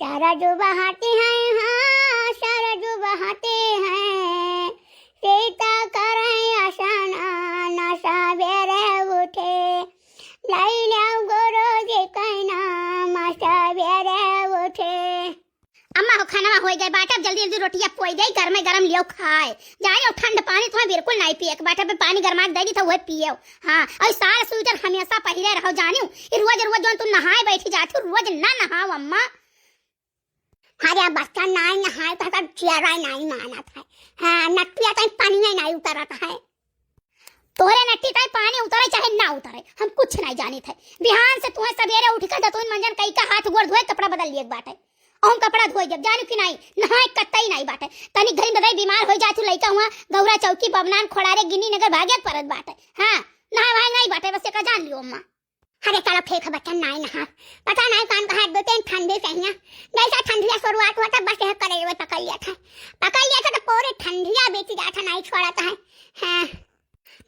सरजू बहाते हैं, हाँ सरजू बहाते हैं, सीता करे आसना नशा बेरे उठे, लाई लिया गोरो जे कहना मसा बेरे उठे। अम्मा हो खाना हो गया बाटा, जल्दी जल्दी रोटियां पोई दे, गर्म गरम लियो खाए जाए। और ठंड पानी तो बिल्कुल नहीं पिए, बाटा पे पानी गरमा दे दी तो वह पियो। हाँ और साल स्वेटर हमेशा पहले रहो जानियो, रोज रोज जो तुम नहाए बैठी जाती रोज ना नहाओ अम्मा। अरे बच्चा नहीं नहाए तो चेहरा नहीं माना था। हाँ नटिया तो पानी में नहीं उतरता है, तोरे नट्टी ताई पानी उतरे चाहे ना उतरे हम कुछ नहीं जानी थे। बिहान से तुम्हें सवेरे उठ कर दतुन मंजन कई का हाथ गोड़ धोए कपड़ा बदल लिए बाटे, और कपड़ा धोए जब जानू कि नहीं नहाए कत्ता ही नहीं बाटे। तनी घरी बदई बीमार हो जातु लइका हुआ गौरा चौकी बबनान खोड़ारे गिनी नगर भागे परत बाटे। हाँ नहाए भाई नहीं बाटे, बस एक जान लियो अम्मा। अरे चलो ठीक है बच्चा नहीं नहा, पता नहीं कौन कहा दो तीन ठंडी चाहिए, जैसा ठंडिया शुरुआत हुआ था बस यह करे हुए पकड़ लिया था तो पूरी ठंडिया बीत जाता नहीं छोड़ता है। हाँ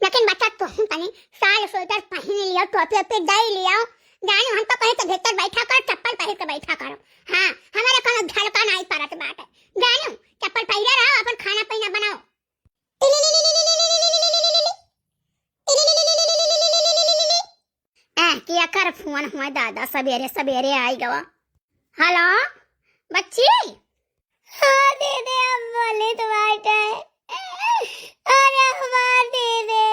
लेकिन बच्चा तुम कहीं साल स्वेटर पहन लिया, टोपी ओपी दे लिया, जानो हम तो कहे तो भीतर बैठा कर चप्पल पहन के बैठा करो। हाँ हमारे कोनो झलका नहीं पड़त बाटे, जानो चप्पल पहने रहो अपन खाना पीना बनाओ। किया कर फोन हुआ दादा सवेरे सवेरे आई गवा। हेलो बच्ची। हाँ दीदी अब बोली तो बात है, अरे हमार दीदी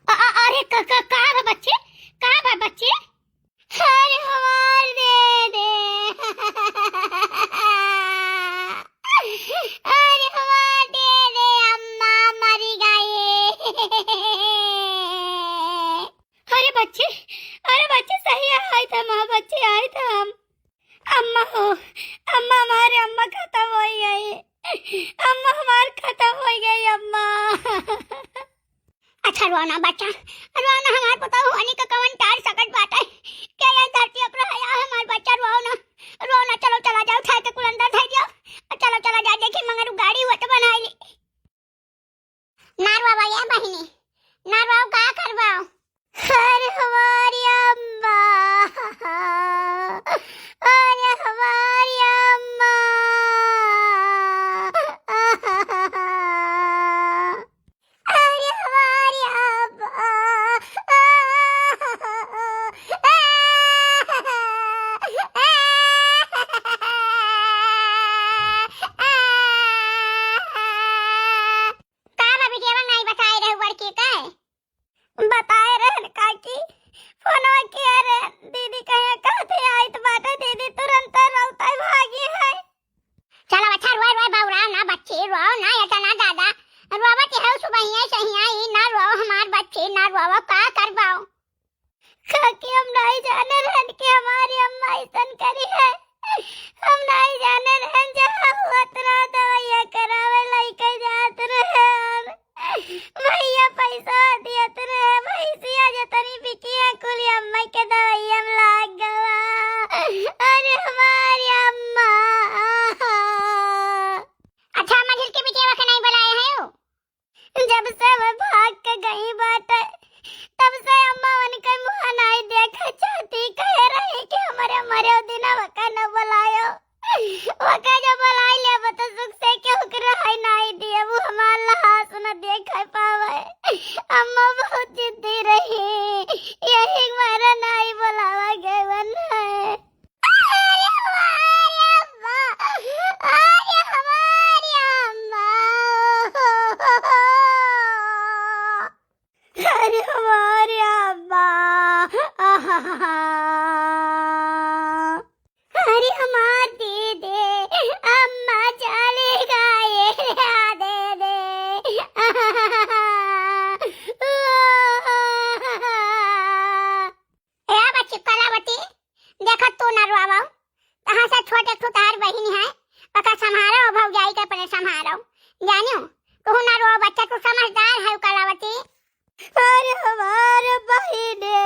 अरे का है बच्चे, का है बच्चे, अरे हमार दीदी अरे हमार दीदी अम्मा मरी गई। अरे बच्चे सही आए थे माँ, बच्चे आए थे हम। अम्मा हो अम्मा हमारे अम्मा खत्म हो गई, अम्मा हमारे खत्म हो गई अम्मा। अच्छा रोना बच्चा रोना, हमारे पता होने का कवन टार सकट बात है क्या ये धरती पर आया है हमारे बच्चा। रोना रोना चलो चला जाओ उठा के कुल अंदर धर जाओ, चलो चला जाओ देखी मगर गाड़ी हुआ तो बनाई ली। नारवा भैया बहिनी नारवा का करवाओ। अरे हमारी अम्मा, अरे हमारी अम्मा, अरे हमारी अम्मा, बताए रहे काकी फोनवा किया रे दीदी कहे कहते आई तो बाटे दीदी तुरंत रोता भागी है। चलो अच्छा रोए रोए बाबूरा ना बच्चे रो ना ऐसा ना दादा रोवा के है सुबह ही सही आई ना रो हमार बच्चे ना रोवा का करवाओ। काकी हम नहीं जाने रहन कि हमारी अम्मा ऐसन करी है, हम नहीं जाने रहन जहां हुआ तना दवाइयां करावे लइके जात रहे भैया पैसा दिया तेरे भैंसिया जतनी बिकी है कुली अम्मा के दवाइयां लाग गवा। अरे हमारी अम्मा। अच्छा अम्मा झिल के बेटे वख नहीं बुलाए हैं हो, जब से मैं भाग के गई बात तब से अम्मा उनका मुंह नहीं देखा चाहती, कह रही कि हमारे मरे दिन वका न बुलायो, वका जो बुलाई ले वो तो सुख से क्यों कर है नहीं दिए वो हमारा हाथ न देख पावे। अम्मा बहुत जिद्दी रही यही मारा नहीं बुलावा गए वन है। अरे हमारी अम्मा, अरे हमारी अम्मा, अरे हमारी अम्मा, अरे हमार दीदी अम्मा चली गई दे दे। बच्ची कलावती देखा तू न रोवा, कहाँ से छोटे छोटार बहन है पका संभारो भौजाई के अपने संभारो जानियो तू न रो बच्चा तू समझदार है कलावती। अरे हमारे बहिने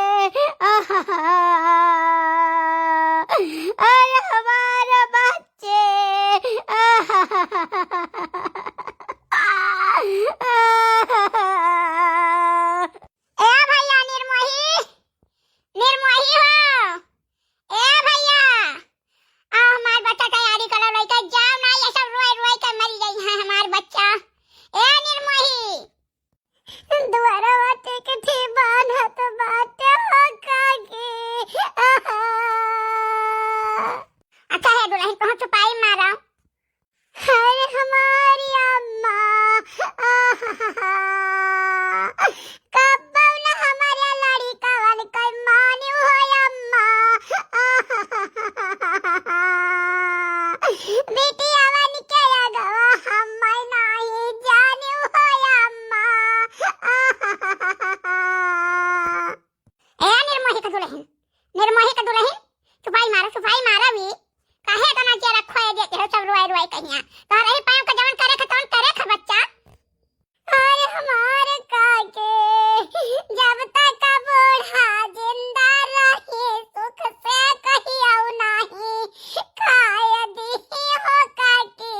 अरे हमारे बच्चे ए भैया निर्मोही निर्मोही हो, ए निर्मोही का दुल्हन छुपाई मारा भी काहे तना जे रखो है देते हो सब रोए रोए कहिया तो रही पायो का जवन करे खतवन करे ख बच्चा। अरे हमारे काके जब तक बूढ़ा जिंदा रहे सुख से कहियो नहीं खाए दी हो काके।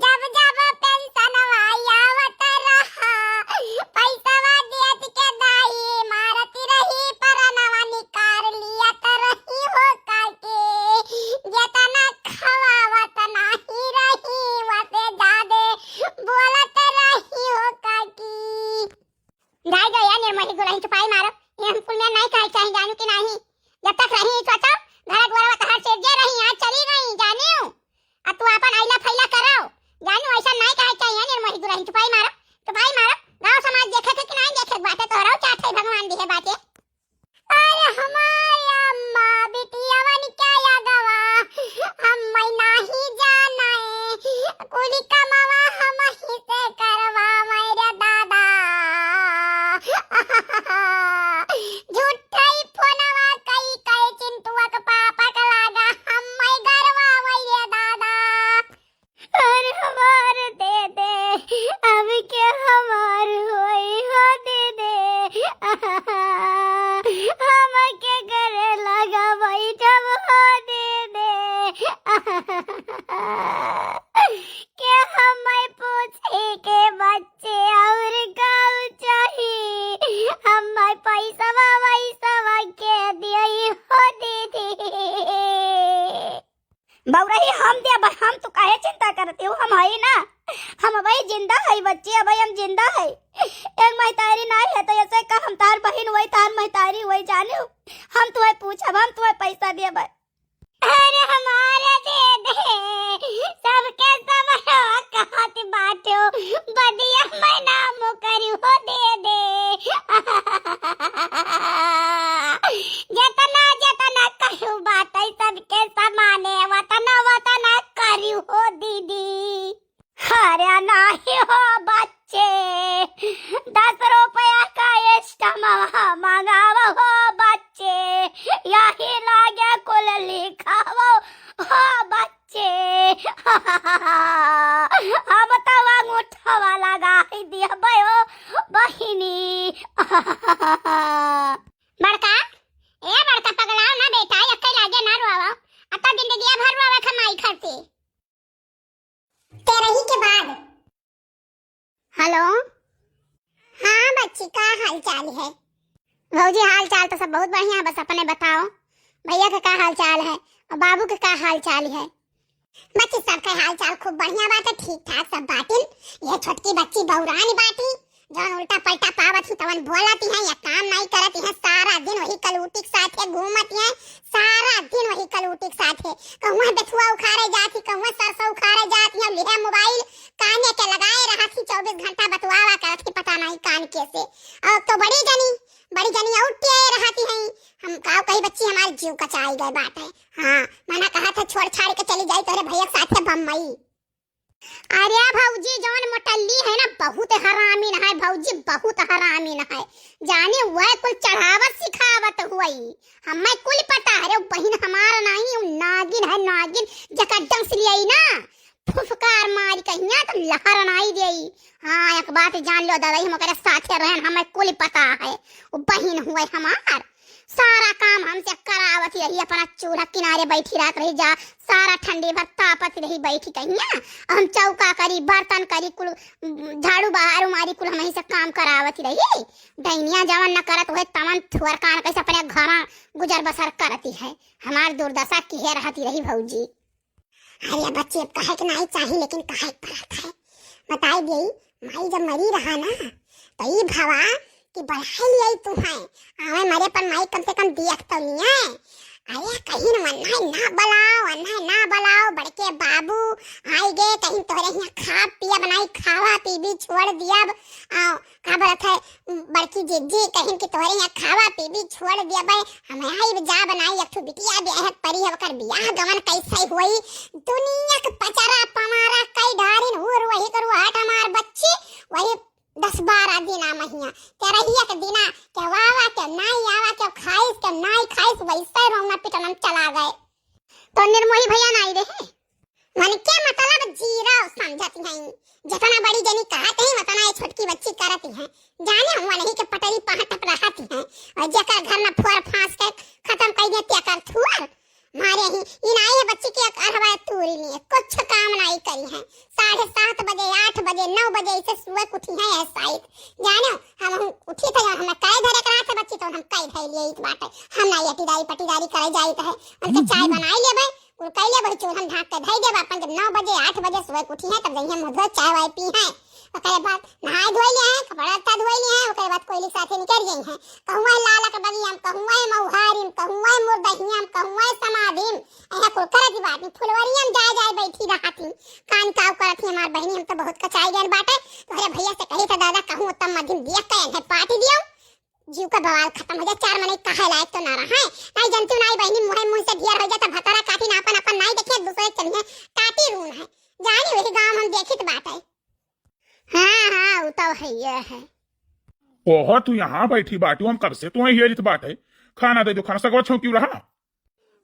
जब जब पेंशन आवत रहा पैसा देत के दाई मारती रही पर नवा निकाल लिया रही हो काके। जेतना खवावत नाही रही वसे जादे बोलत रही हो काकी। जाय गया निर्मोही दुल्हन छुपाई मारो ये हम कुल में नहीं कहे चाहे जानू कि नहीं जब तक रही सोचो घर द्वारा तहार से जे रही आज चली नहीं जानियो अब तू अपन आइला फैला करो जानू ऐसा नहीं कहे चाहिए निर्मोही दुल्हन छुपाई मारो गांव समाज देखे थे कि नहीं देखे बातें तोहरा चाहते भगवान दी है बातें। अरे हमारे अम्मा बिटियावन क्या यादवा हम नहीं जाना है कुली कमावा हम ही से करवा मेरे दादा। झूठा ही फोनवा कई चिंटुआ का पापा का लागा हम मैं गरवा मेरे दादा। अरे हमार दे दे अब क्या हमार होई हो दे दे हम के करे लगा भाई जब हो दे दे। क्या हम पूछे के बच्चे और गाँव चाहिए हम पैसा वैसा के दिए हो दीदी। बउरही हम दे हम तो काहे चिंता करती हूँ हम है ना हम भाई जिंदा है बच्चे अब हम जिंदा है एक महतारी नहीं है तो ऐसे का हम तार बहन वही तार महतारी वही जाने हम तुम्हें पूछब हम तुम्हें पैसा दे भाई। अरे हमारे दे दे सबके सब कहत बाटो बदिया मैं नाम करी हो दे दे। जतना कहू बात सबके समाने वतना करी हो दीदी। अरे नहीं हो बच्चे 10 रुपया का एक्स्ट्रा मंगाव हो बच्चे यही लागे कुल लिखाओ हो बच्चे। अब तो अंगूठा लगा ही दिया भयो बहिनी। बड़का पगलाओ ना बेटा यक्के लागे ना रोवा अता जिंदगी भर रोवा कमाई करते तेरे ही के बाद। हेलो हाँ बच्ची का हाल चाल है? भौजी हाल चाल तो सब बहुत बढ़िया बस अपने बताओ भैया का हाल चाल है और बाबू का हाल चाल है? बच्ची सबका हाल चाल खूब बढ़िया बात है ठीक ठाक सब बातिन। ये छोटकी बच्ची बहुरानी बाती जौन उल्टा पलटा पावत ही तवन बोलती है या काम नहीं करती है सारा दिन वही कलूटी के साथ है घूमती है सारा दिन वही कलूटी के साथ है कहूँ बेथुआ उखाड़े जाती कहूँ सरसों उखाड़े जाती है लिहे मोबाइल काने के लगाए रहती 24 घंटा बतवावा करती पता नहीं कान कैसे। और तो बड़ी जनी उठती रहती है हम कहा कई बच्ची हमारे जीव कचाई गए बात है। हाँ मैंने कहा था छोड़ छाड़ के चली जाई तेरे भैया के साथ बम्बई। अरे भौजी जौन मोटल्ली है ना बहुत हरामी है भौजी बहुत हरामी है जाने वह कुल चढ़ावत सिखावत हुई हमें कुल पता है बहन हमारा नहीं नागिन है नागिन जका डंग से लियाई ना फुफकार मार कहिया तो लहर नहीं देई। हाँ एक बात जान लो दादा हम ओकरे साथे रहन हमें कुल पता है वो बहन हुए हमार सारा काम हमसे करावत रही अपना चूल्हा किनारे बैठी रात रही जा सारा ठंडी भर तापत रही बैठी कहिया हम चौका करी बर्तन करी कुल झाड़ू बहारू मारी कुल हम से काम करावत रही। दैनिया जवन न करत हुए तमन थुअर कान कैसे अपने घर गुजर बसर करती है हमार दुर्दशा किहे रहती रही भौजी। अरे बच्चे कहे कि नहीं चाहिए लेकिन कहे पड़ता है बताई दी माई जब मरी रहा ना तो ये भावा कि बढ़ाई लिया तू है आवे मरे पर माई कम से कम दियक तो नहीं है। अरे कहीं ना बलाओ बड़के बाबू आई गए कहीं तोरे यहाँ खा पिया बनाई खावा पीबी छोड़ दिया का बोलत है बड़की जिज्जी कहीं कि तोरे यहाँ खावा पीबी छोड़ दिया भाई हमें आई जा बनाई एक बिटिया ब्याह परी है ओकर बियाह गमन कैसे हुई दुनिया के पचारा पमारा कई ढारिन हुर वही करू हट हमार बच्ची वही 10-12 दिना महीना तेरहिया के दिना केवा वैसे रोना पिटना चला गए। तो निर्मोही भैया नहीं रहे माने क्या मतलब जीरा समझती हैं। जितना बड़ी जनी कहते हैं उतना ये छोटकी बच्ची करती हैं। जाने हुआ नहीं कि पटरी पहट रहती हैं और जकर घर में फोर फांस के खत्म कर दे त्या कर थुअर मारे ही इनाई है बच्ची की अरवा तूरी नहीं कुछ काम नहीं करी है। 7:30 बजे 8 बजे 9 बजे इसे सुबह उठी है ऐसा ही जानो हम उठी थे हम कई धरे करा थे बच्ची तो हम कई धरे लिए इस बात है हम ना यटीदारी पटीदारी करे जाई है उनके चाय बनाई ले भाई और कइले भाई चूल्हा ढाक के धई देब अपन जब 9 बजे 8 बजे सुबह उठी है तब जइए मुंह धो चाय वाय पी है ओकरे बाद नहाय धोई ले हैं कपड़ा लत्ता धोई ले हैं ओकरे बाद कोयली साथे निकल गई हैं कहूँ लाला के बगिया में कहूँ मौहारी कहूँ मुर्दहिया में कहूँ समाधि ऐसा कुल करत बात नहीं फुलवरिया में जाए जाए बैठी रहती कान काव करत ही हमार बहनी हम तो बहुत कचाई गए बाटे तोरे भैया से कही था दादा कहूँ तब मध्यम दिया कहे पार्टी दियो जीव का बवाल खत्म हो जाए 4 महीने कहे लायक तो ना रहा है नहीं जनती नहीं बहनी मुंह से ढेर हो जाता भतरा काटी ना अपन नहीं देखे दूसरे चलिए काटी रून है जानी वही गांव हम देखित बात है। हाँ वो तो है ये है। ओहो तू यहाँ बैठी बाटू हम कब से तुम्हें ये रित बात है खाना दे दो खाना सगवा छौ क्यों रहा।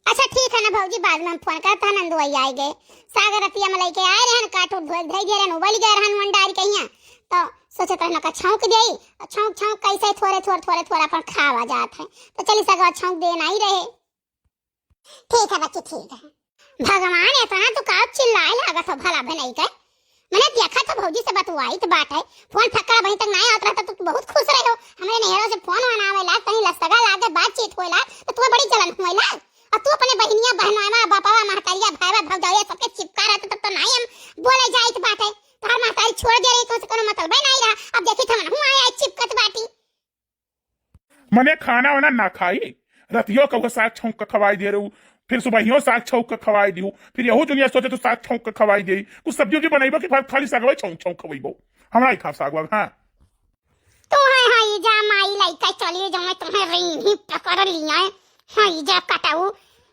अच्छा ठीक है ना भाजी बाद में फोन करता नंदू आई आए गए सागर रतिया मलाई के आए रहन काटू धोई धई दे रहन उबल गए रहन वंडारी कहिया तो सोचे कहना का छौंक देई छौंक छौंक कैसे थोड़े अपन खावा जात है तो चली सगवा छौंक देना ही रहे। ठीक है बच्ची ठीक है। भगवान इतना तो का चिल्लाए लागत हो भला भनई के मैंने देखा था भौजी से बतवाई तो बात है फोन फक्का वहीं तक नहीं आता रहता तो तू बहुत खुश रहे हो हमारे नहरों से फोन आवे ला कहीं लसगा लागे बातचीत होइला तो तू बड़ी जलन होइला और तू अपने बहनिया बहनवा बापावा महतारिया भाईवा भौजाइया सबके चिपका रहता तब तो नहीं हम बोले जाइत बात है तार महतारी छोड़ दे रही तो से कोनो मतलब नहीं रहा अब देखी हम हूं आया चिपकत बाटी मने खाना वाना ना खाई रतियो कब साग छौंक के खवाई दे रहू फिर सुबहियो साग छौंक के खवाई दियो फिर यहू दुनिया सोचे तो साग छौंक के खवाई दे कुछ सब्जी जो बनाइबो कि खाली सागवा छौंक छौंक खवाइबो हमरा ही खा सागवा। हां तो हां ये जा माई लइका चलिए जो मैं तुम्हें रही ही पकड़ लिया है। हां ये जा कटाऊ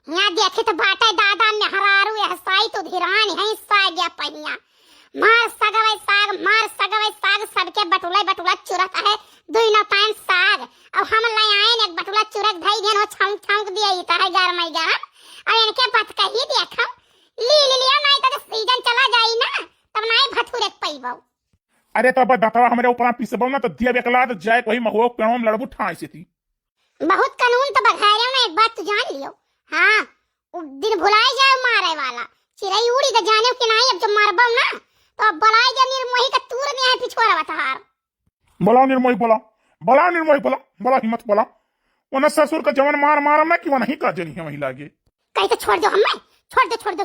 यहां देखे तो बाटे दादा ने हरारू ऐसाई तो धिरान है साग या पहिया मार सगवे साग सबके बटुला चुरत है दुई न टाइम साग अब हम ले आए ने बटुला चुरक धई देनो छौंक छौंक दिए इता है गरमई गरम और इनके बात कही देखो ली लिया नहीं तो सीजन चला जाई ना तब नहीं भथुरे पैबो। अरे तब दतवा हमरे ऊपर पिसबो ना तो दिया बेकला तो जाए कोई महुआ पेड़ों में लड़बू ठाई से थी बहुत कानून तो बघारे में एक बात तो जान लियो। हां उस दिन भुलाए जाए मारे वाला चिड़ई उड़ी के जाने कि नहीं अब जो मारबो ना तो बलाई जब निर्मोही का तूर में है पिछवाड़ा बताहार बोला निर्मोही बोला हिम्मत बोला वो ससुर का जवन मार ना कि वो नहीं का जनी है वही लागे कहीं तो छोड़ दो हमें छोड़ दो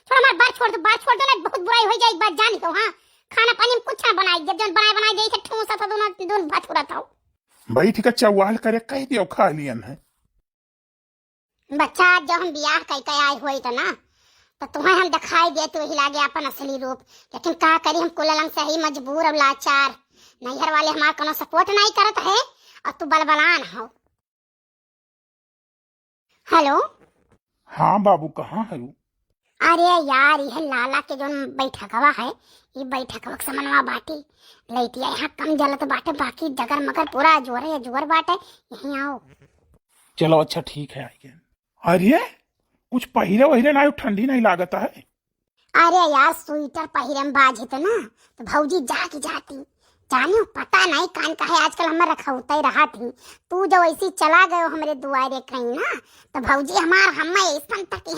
हमारे बार छोड़ दो ना बहुत बुराई हो जाए एक बात जान लो। हां खाना पानी में कुछ ना बनाई जब जन बनाई दे के ठूसा था दोनों भथुरा था भाई ठीक है चौवाल करे कह दियो खा लियन है बच्चा जब हम ब्याह कई आई हुई तो ना तो तुम्हें हम दिखाई दे तो ही लागे अपन असली रूप लेकिन का करी हम कुललंग से ही मजबूर और लाचार नैहर वाले हमार कोनो सपोर्ट नहीं करत है और तू बलबलान हो। हेलो हाँ बाबू कहाँ है वो? अरे यार यह लाला के जो बैठकवा है ये बैठकवा के समनवा बाटी लइटिया यहाँ कम जलत बाटे बाकी जगर मगर पूरा जोर बाटे यहीं आओ। चलो अच्छा ठीक है आइए। अरे कुछ पहिरे वहिरे ना ठंडी नहीं लागत है। अरे यार स्वेटर पहिरे में बाज है ना तो भौजी जाती जानियो पता नहीं कान का है आजकल हमारे रखा होता ही रहा थी तू जब ऐसी चला गए हमारे दुआरे कहीं ना तो भौजी हमार हमें इसन तक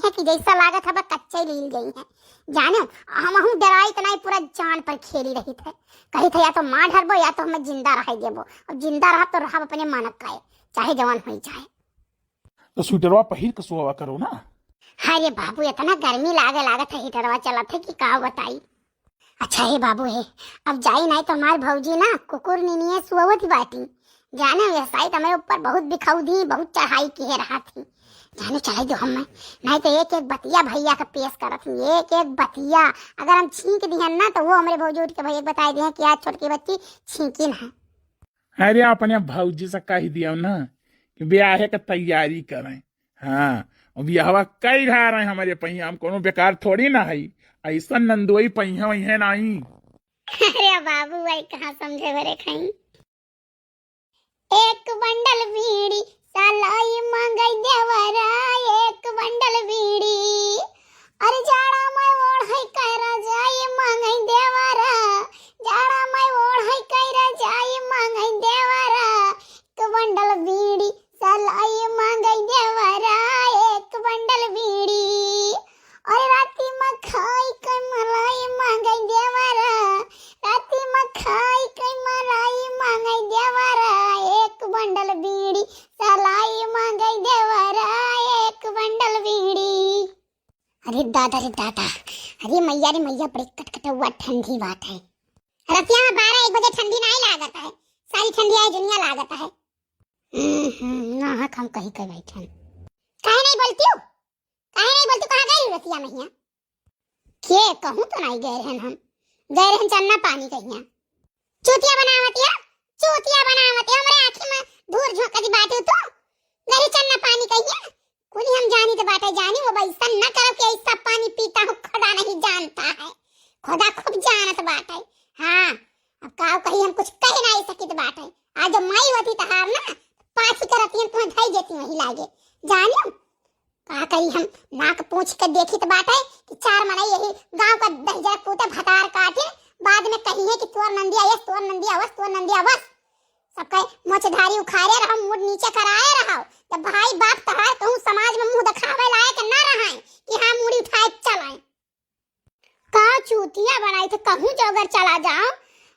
है कि जैसा लागत है कच्चे लील गई है जानो हम डराई तो नहीं पूरा जान पर खेली रही थे कही थे या तो माँ ढरबो या तो हमें जिंदा रह देबो और जिंदा रहा तो रहा अपने मानक का चाहे जवान हो जाए तो स्वेटरवा पहिर के सोवा करो ना। अरे बाबू इतना गर्मी लागत है हीटरवा चलत है कि का बताई। अच्छा हे बाबू है अब जाई नहीं तो हमारे भौजी ना कुकुर निनिये सुवत बाटी जाने व्यवसाय हमारे ऊपर बहुत बिखाऊ दी बहुत चढ़ाई की है रहा थी जाने चलाई दो हमें नहीं तो एक बतिया भैया का पेश करत एक बतिया अगर हम छींक दिहन ना तो वो हमारे भौजी उठ के भैया बताए दिए कि आज छोटकी बच्ची छींकिन है। अरे अपने भौजी से कह दिया ना कि ब्याह की तैयारी करें। हाँ ब्याहवा कई घा रहे हमारे पहिया हम कोनो बेकार थोड़ी ना है ऐसा नंदोई पहिया वही है नहीं। अरे बाबू भाई कहाँ समझे बरे खाई एक बंडल बीड़ी साल रे दादा, अरे मैया रे मैया, बड़ी कटकटुआ ठंडी बात है। रतिया में 12-1 बजे ठंडी नहीं लागत है, सारी ठंडी आई दुनिया लागत है। ना हम कहीं कहीं बैठे काहे नहीं बोलती हो, काहे नहीं बोलती, कहाँ गई रतिया में हिया के कहूँ तो नहीं गए रहन, हम गए रहन चन्ना पानी कहिया चूतिया बनावतिया, चूतिया बनावतिया हमरे आँखी में धूर झोंका दी बाटे तो नहीं चन्ना पानी कहिया कोनी हम जानी तो बाटे जानी, वो ऐसा न करो कि ऐसा पानी पीता हूँ, खुदा नहीं जानता है, खुदा खूब जानत बाटे। हाँ अब काव कहीं हम कुछ कह नहीं सकित बाटे, आज माई होती तहार ना पाछी करती तुम्हें धई जेती वही लागे जानियो का कहीं हम नाक पूछ के देखी तो बाटे कि 4 महीने यही गांव का दहजा कूटे भतार काटे, बाद में कही है कि तोर नंदिया यस, तोर नंदिया वस, तोर नंदिया वस, सबका मोचधारी उखाड़े रहो, मूड नीचे कराए रहो, जब भाई बाप तहार कहूँ समाज में मुंह दिखावे लायक न रहे कि हाँ मुड़ी उठाए चलाए। का चूतिया बनाई थे कहूँ जो अगर चला जाओ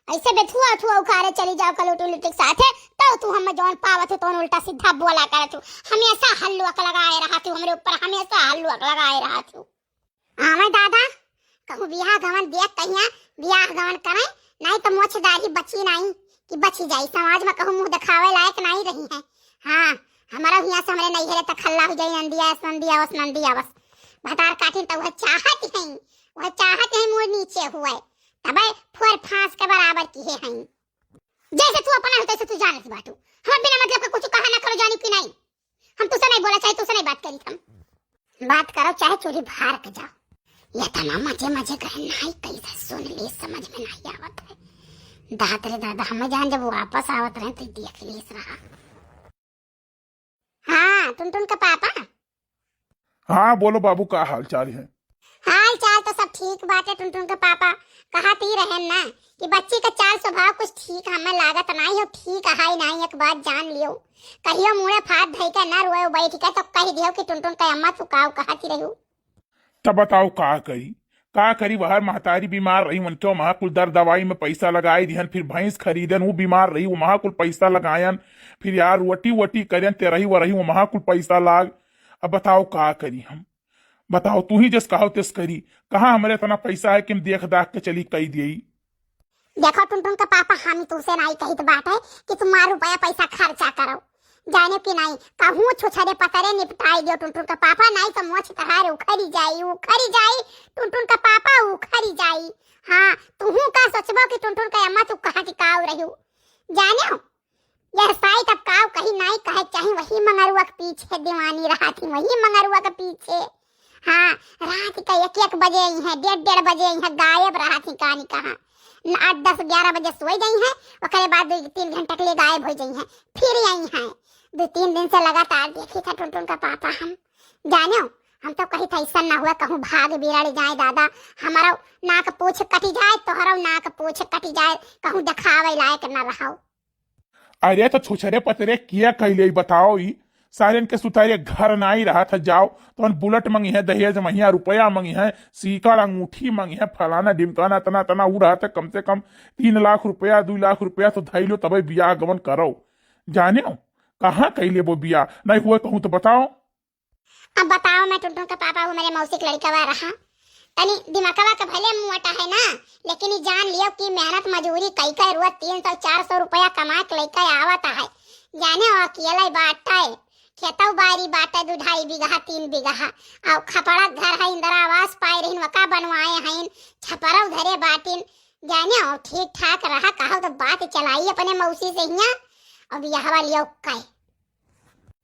ऐसे बेथुआ थुआ उखाड़े चली जाओ कलोटू लुटी के साथे, तो तू हम जौन पावत है तो उल्टा सीधा बोला कर, तू हमेशा हल्लुक लगाए रहा तू हमरे ऊपर, हमेशा हल्लुक लगाए रहा तू। आवे दादा कहूँ बियाह गवन देख कहिया बियाह गवन करे नहीं तो मोछदारी बची नहीं कि बची जाई, समाज में कहूँ मुंह दिखावे लायक नहीं रही है। हाँ हमारा यहाँ से हमरे नहीं है तो खल्ला हो जाई, नंदिया नंदिया बस, नंदिया बस भतार काटी तो वह चाहत है, वह चाहत है मुड़ नीचे हुए तब फोर फांस के बराबर की है। जैसे तू अपना होता है तू जानत बाटू, हम बिना मतलब का कुछ कहा ना करो जानी कि नहीं, हम तुझसे नहीं बोला चाहे तुझसे नहीं बात करी, हम बात करो चाहे चोरी भार के जाओ, ये तना मजे मजे कहे नहीं कैसे सुन ले समझ में नहीं आवत है। दादा रे दादा हमें जान जब वापस आवत रहे तो देख लीस रहा। हाँ टुनटुन का पापा, हाँ बोलो बाबू, का हाल चाल है? हाल चाल तो सब ठीक बात है। टुनटुन का पापा कहती रहे ना कि बच्ची का चाल स्वभाव कुछ ठीक हमें लागत नहीं हो, ठीक है नहीं, एक बात जान लियो, कहियो मुड़े फाट धई के ना रोए बैठ के तो कह दियो कि टुनटुन का अम्मा तू काव कहती रहो। तब बताओ का करी बाहर महतारी बीमार रही, उनके महाकुल दर दवाई में पैसा लगाई दिहन, फिर भैंस खरीदन वो बीमार रही वो महाकुल पैसा लगायन, फिर यार वटी करन ते रही वो महाकुल पैसा लाग। अब बताओ का करी हम, बताओ तू ही जस कहो तिस करी, कहाँ हमारे इतना पैसा है कि हम देख दाख के चली कही दियई। देखो टुनटुन का पापा हम तुमसे नहीं कही तो बात है कि तुम रुपया पैसा खर्चा करो, जाने की नहीं कहूँ छुछरे पतरे निपटाई दियो टुनटुन का पापा, नहीं तो मोछ तहार उखड़ी जाई टुनटुन का पापा उखड़ी जाई। हाँ तू का सोचबो कि टुनटुन का अम्मा तू कहा टिकाव रही जाने यह साई तब काव कहीं नहीं कहे चाहे वही मंगरुआ के पीछे दीवानी रहा थी, वही मंगरुआ के पीछे। हाँ रात का 1-1 बजे ही है, 1:30 बजे ही है गायब रहा थी, कहानी कहा 8-10-11 बजे सोई गई है, उसके बाद 2-3 घंटे के लिए गायब हो गई है, फिर यही है 2-3 दिन से लगातार देखी था टुनटुन का पापा। हम जाने हम तो कहीं था ऐसा ना हुआ कहूँ भाग बिराड़ जाए दादा, हमारा नाक पूछ कटी जाए, तोहरा नाक पूछ कटी जाए, कहूँ दिखावे लायक न रहो। अरे तो छुछरे पतरे किया कहले बताओ, ही सारे के सुतारे घर ना ही रहा था, जाओ तो बुलेट मंगी है, दहेज मंगी है, रुपया मंगी है, सीकर अंगूठी मंगी है, फलाना ढिमकाना तना तना उ रहा था, कम से कम 3 लाख रुपया 2 लाख रुपया तो धई लो तब बियाह गमन करो। जाने कहाँ कहले वो बियाह नहीं हुए कहूँ तो बताओ। अब बताओ मैं टुनटुन का पापा हूँ, मेरे मौसी लड़का रहा तनी दिमागवा का भले मुँहटा है ना, लेकिन ये जान लियो कि मेहनत मजूरी कई रुआ 300-400 रुपया कमा के लड़का आवता है, जाने अकेला बाटा है, खेतौ बारी बाटे 2-2.5 बीघा 3 बीघा, और खपड़ा घर है, इंदिरा आवास पाए रहीन, वका बनवाए हैं, छपरा धरे बाटिन, जाने और ठीक ठाक रहा कहो तो बात चलाई अपने मौसी से हिया, और यह लियो कई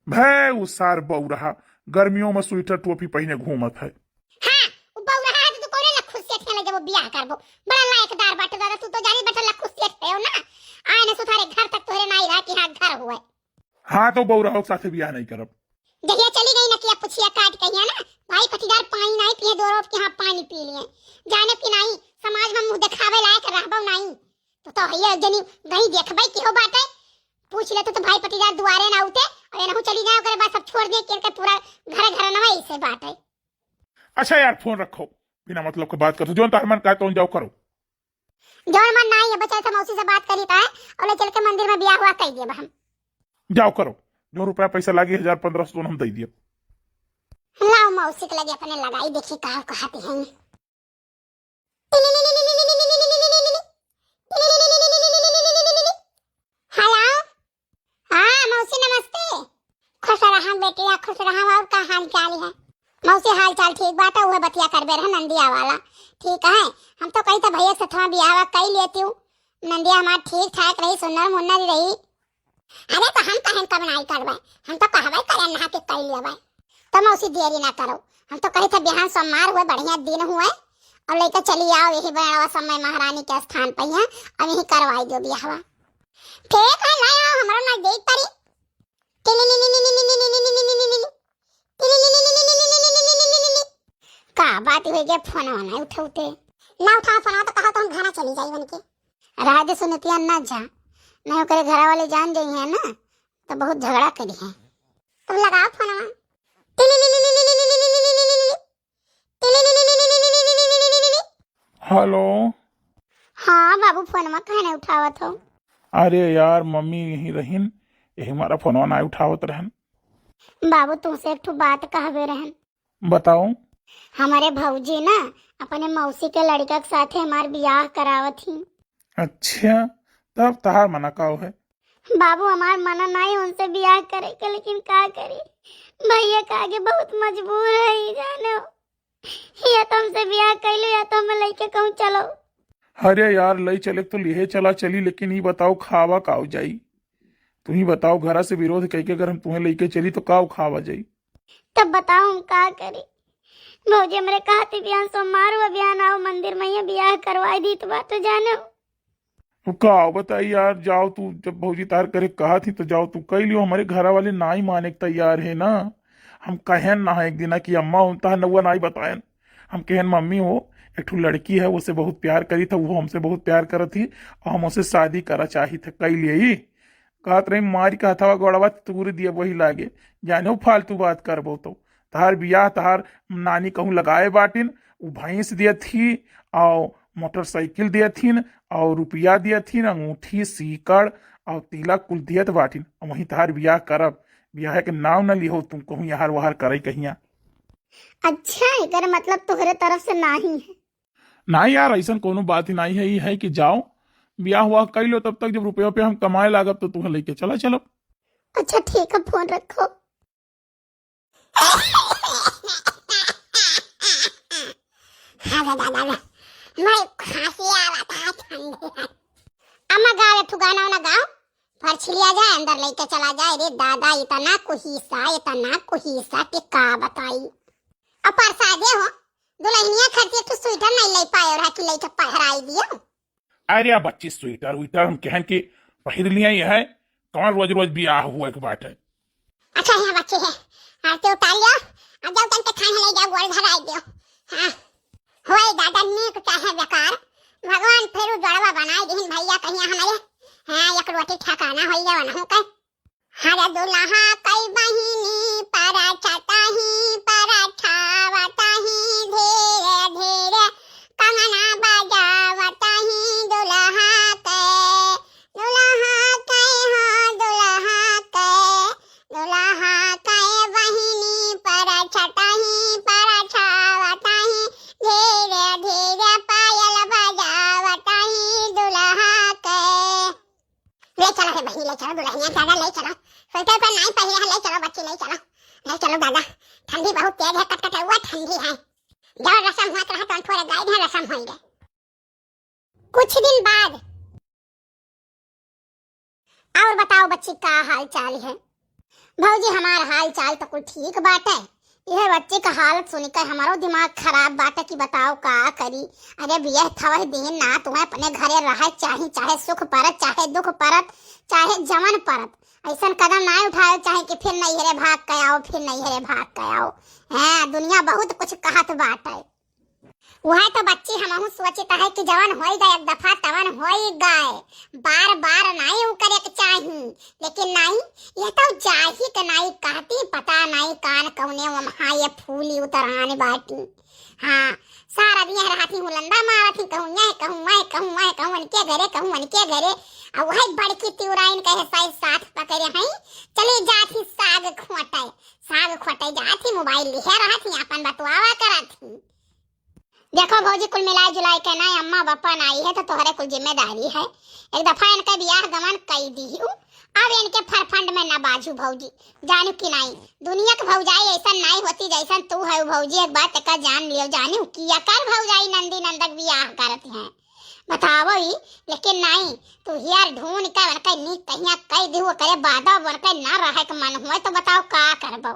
भै उसार बऊ रहा, गर्मियों में स्वेटर टोपी पहने घूमत है। हाँ वो बऊ रहा है तो कोने लखुसियत खेले जब वो बियाह करबो, बड़ा लायकदार बाटे दादा, तू तो जानी बेटा लखुसियत है ना, आए न सुथारे घर तक तोरे नहीं रहा कि हाँ घर हुए। हाँ तो बऊ रहा साथे बियाह नहीं करब, जहिया चली गई ना कि पुछिया काट कहिया ना भाई पटीदार पानी नहीं पिए, 2 रोज के हाँ पानी पी लिए, जाने की नहीं समाज में मुंह दिखावे लायक रहबो नहीं, तो ये जनी गई देखबै की हो बाटे, पूछ ले तो भाई पटीदार दुआरे ना उठे और एनहु चली जाए, ओकरे बाद सब छोड़ दे के पूरा घर ना ऐसे बात है। अच्छा यार फोन रखो, बिना मतलब के बात करते, जो तार मन का तो जाओ करो, जोर मन नहीं है बच्चा से मौसी से बात करी था और ले चल के मंदिर में ब्याह हुआ कह दिए हम, जाओ करो, जो रुपया पैसा लागे 1000-1500 हम दे दिए। लाओ मौसी के लगे अपने लगाई देखी कहा कहते हैं। हेलो, हाँ मौसी नमस्ते। खुश रहा बेटिया खुश रहा। और का हाल चाल है? मौसी हाल चाल ठीक बात है। वह बतिया करबे रहा नंदिया वाला ठीक है। हम तो कही था भैया से थोड़ा बियाह कर लेती हूँ। नंदिया हमारा ठीक ठाक रही, सुंदर मुन्नर रही। अरे तो हम कहन कब नहीं करबे, हम तो कहबे करे नहा के कर लेबे। तो मौसी देरी ना करो। हम तो कही था बिहान सोमवार हुए बढ़िया दिन हुए और लेकर चली आओ यही बड़ा समय महारानी के स्थान पर है और यही करवाई दो बियाह। ठीक है ले आओ हमारा ना देख परी। का बात हुई के फोन नहीं उठाते ना उठा फोन तो कहा तो हम घर चली जाई बन के रहा दे सुनतिया ना जा नहीं करे घर वाले जान जाई है ना तो बहुत झगड़ा करी है। तब लगाओ फोन। हेलो। हाँ बाबू फोन कहने उठावत हो? अरे यार मम्मी यही रहीन, यही हमारा फोनवा ना उठावत रहन। बाबू तुमसे एक बात कहबे रहन। बताओ। हमारे भौजी ना अपने मौसी के लड़का के साथ हमार बियाह करावत ही। अच्छा तब तहार मना का है? बाबू हमार मना नहीं उनसे बियाह करे के, लेकिन का करी भैया का आगे बहुत मजबूर है जानो। या तो हमसे बियाह कर लो या तो हम लेके कहूँ चलो। अरे यार लई चले तो लिहे चला चली, लेकिन ये बताओ खावा का जाई? तुम ही बताओ, घरा से विरोध कह के अगर हम तुम्हें लेके चली तो का खावा जाई? तब बताओ हम का करी? भौजी हमरे कहते बियाह सोमवार हुआ बियाह आओ मंदिर में बियाह करवाई दी तो बात तो जानो। का बताई यार, जाओ तू, जब भौजी तार करे कहा थी तो जाओ तू कह लियो। हमारे घर वाले ना ही माने तैयार है ना। हम कहन ना है एक दिन कि अम्मा होता है नौआ ना ही बतायन। हम कहन मम्मी हो एक ठू लड़की है उसे बहुत प्यार करी था, वो हमसे बहुत प्यार करत थी और हम उसे शादी करा चाही थे कई लिए ही। कहत रही मारी का हथवा गोड़वा तूर दिए वही लागे जाने फालतू बात करबो तो तहार बियाह तहार नानी कहूँ लगाए बाटिन। वो भैंस दिया थी और मोटरसाइकिल दिया थीन और रुपया दिया थीन, अंगूठी सीकड़ और तिलक कुल दियत बाटिन। वहीं तहार बियाह करब। बियाह के नाम न लिहो तुम कहूँ यार वहार करे कहिया। अच्छा एकर मतलब तोहरे तरफ से नहीं है? नहीं यार ऐसा कोनो बात ही नहीं है। ये है कि जाओ बियाह हुआ कर लो, तब तक जब रुपया पे हम कमाए लागब तो तुम्हें लेके चला चलो। अच्छा ठीक है फोन रखो। मैं खांसी आ रहा था ठंडे। अम्मा गाओ एक गाना वाना गाओ फर्च लिया जाए अंदर लेके चला जाए। रे दादा इतना कुहीसा कि का बताई। अब परसादे हो दुल्हनिया खर्चे तो स्वेटर नहीं ले पाए और कि लेके पहराई दियो। अरे बच्ची स्वेटर विटर हम कहन की पहिर लिया ही है, कौन रोज रोज बियाह हुआ के बात है। अच्छा यहाँ बच्चे है आरती उतार लियो अब जाओ तन के खाना ले जाओ गोड़ घर आई दियो। हाँ होए दादा नीक चाहे बेकार भगवान फेरू जड़वा बनाई दिहिन भैया कहिया हमारे। हाँ एक रोटी ठकाना होई जाओ ना के। हर दुल्हा कई बहिनी पराठा ही पराठावता ही धीरे धीरे कंगना बजावता ही दुल्हा के हाँ दुल्हा के बहिनी पराठा ही पराठावता ही धीरे धीरे पायल बजावता ही दुल्हा के। ले चलो हे बहिनी ले चलो दुल्हनिया दादा ले चलो स्वेटर पर नहीं पहने ले चलो बच्ची ले चलो दादा ठंडी बहुत तेज है कटकट हुआ ठंडी है। जब रसम हुआ रहा तो थोड़ा गाइड है रसम होंगे कुछ दिन बाद। और बताओ बच्ची का हाल चाल है? भौजी हमारा हाल चाल तो कुछ ठीक बात है। यह बच्चे का हालत सुनकर हमारो दिमाग खराब बात है कि बताओ का करी। अरे बिया थवह दिन ना तुम्हें अपने घरे रह चाहे सुख परत चाहे दुख परत चाहे जमन परत ऐसा कदम ना उठाओ चाहे कि फिर नहीं हरे भाग के आओ फिर नहीं हरे भाग के आओ। है दुनिया बहुत कुछ कहत बात है। वह तो बच्ची हम सोचता है कि जवन हो गए एक दफा तवन हो गए बार बार नहीं करे के चाहिए, लेकिन नहीं ये तो जाही के नहीं कहती पता नहीं कान कौने वहाँ ये फूली उतराने बाटी। हाँ सारा दिन रहती हुलंदा मारती कहूँ उनके घरे और वही बड़की तिउराइन कहे साथ पकड़े हैं चले जाती साग खोटे भाग खोटे जाती मोबाइल लिखे रहा थी अपन बतवावा करा थी। देखो भौजी कुल मिलाई जुलाई के ना अम्मा बापा आई है तो तोहरे कुल जिम्मेदारी है। एक दफा इनका ब्याह गमन कई दी हूँ, अब इनके फरफंड में न बाजू भौजी, जानू कि नहीं दुनिया के भौजाई ऐसा नहीं होती जैसा तू है भौजी। एक बात का जान लियो, जानू किया कर भौजाई नंदी नंदक ब्याह करती हैं बतावो ही, लेकिन नहीं तू यार ढूंढ के बनके नी कहिया कह दी वो करे बादा बनके ना रहे के मन हुए तो बताओ का करबो।